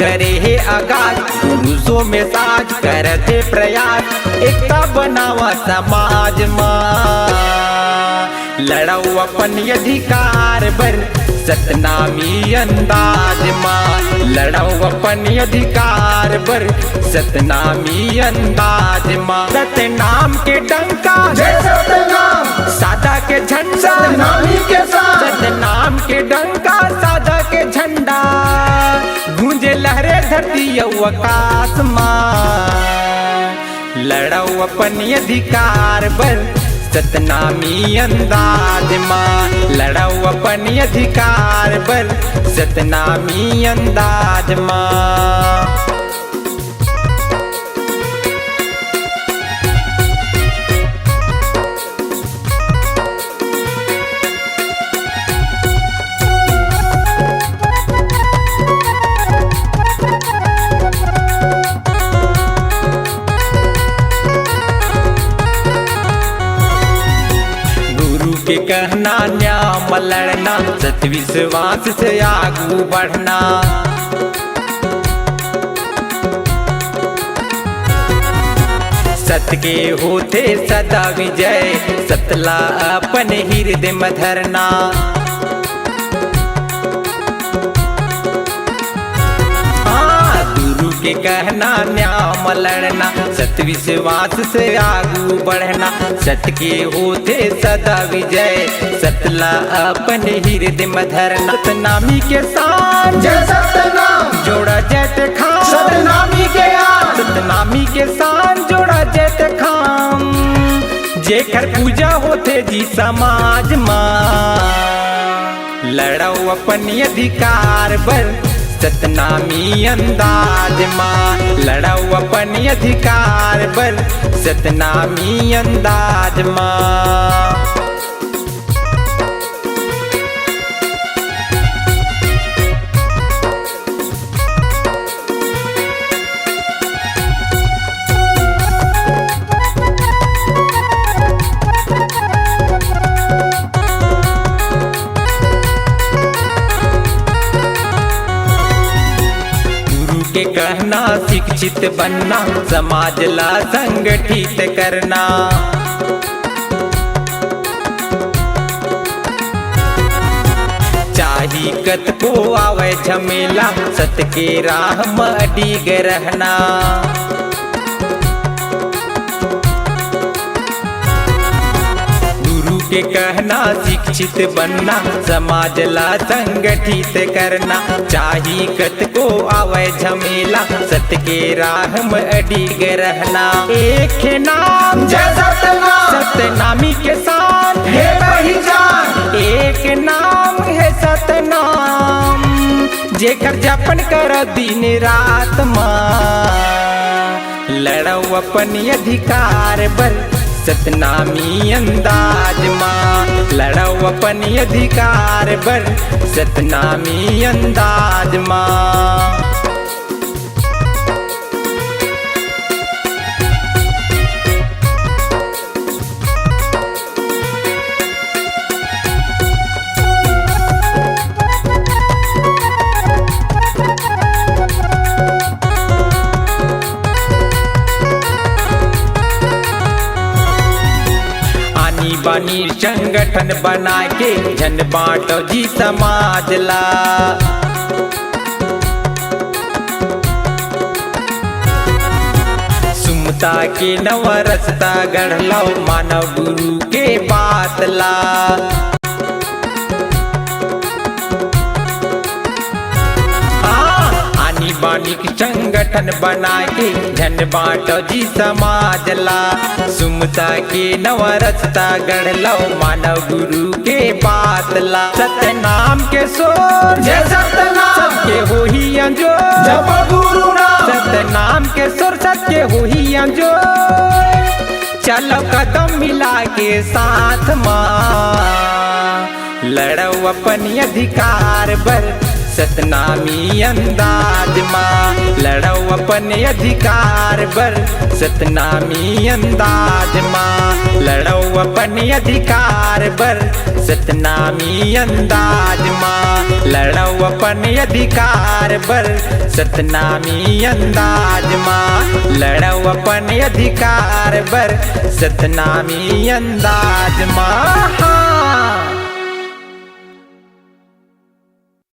करे है आगाज पुरुषों में साज करते प्रयास एकता बनावा समाज माँ लड़ाऊ अपन अधिकार बर सतनामी अंदाज माँ लड़ाऊ अपन अधिकार बर सतनामी अंदाज माँ सतनाम के डंका जय सतनाम सादा के झंडा सतनामी के साथ सतनाम के डंका सादा के झंडा गूंजे लहरे धरती आकाश माँ लड़ाऊ अपन अधिकार बर सतनामी अंदाज माँ लड़ाऊ अपन अधिकार बर सतनामी अंदाज माँ के कहना न्याम लड़ना सत विश्वास से आगू बढ़ना सत के होते सदा विजय सतला अपन हृदय में धरना के कहना न्याम लड़ना सत विश्वास से आगू बढ़ना सत के होते सदा विजय सतला अपन हृदय में धरना सतनामी के साथ जय सतनाम जोड़ा जैत खाम सतनामी के आन सतनामी के साथ जोड़ा जैत खाम जेकर पूजा होते जी समाज माँ लड़ाऊ अपन अधिकार बर सतनामी अंदाज माँ लड़ाऊ अपन अधिकार बर सतनामी अंदाज माँ के कहना शिक्षित बनना समाज ला संगठित करना चाही कत को आवे झमेला सत के राह में अडिग रहना के कहना शिक्षित बनना समाज ला संगठित करना चाही कत को आवे झमेला सत के राह में अडिग रहना एक नाम जय सतनाम सतनामी के साथ है पहचान एक नाम है सतनाम जेकर जपन कर दिन रात माँ लड़ाऊ अपन अधिकार बर सतनामी अंदाज माँ लड़ाऊ अपन अधिकार बर सतनामी अंदाज माँ बानी संगठन बना के जन बांटो जी समाज ला सुमता के नव रस्ता गढ़ मानव गुरु के बात ला बानी संगठन बना के जन बांटो जी समाज ला सुमता के नव रस्ता गढ़ मानव गुरु के बात ला सतनाम के सोर जय सतनाम सबके हो ही अंजो जप गुरु नाम सतनाम के सुर सबके हो ही अंजो चलो कदम मिला के साथ माँ लड़ो अपन अधिकार बर सतनामी अंदाज माँ लड़ो अपने अधिकार बर सतनामी अंदाज माँ लड़ो अपने अधिकार बर सतनामी अंदाज माँ लड़ो अपने अधिकार बर सतनामी अंदाज माँ लड़ो अपने अधिकार बर सतनामी अंदाज माँ।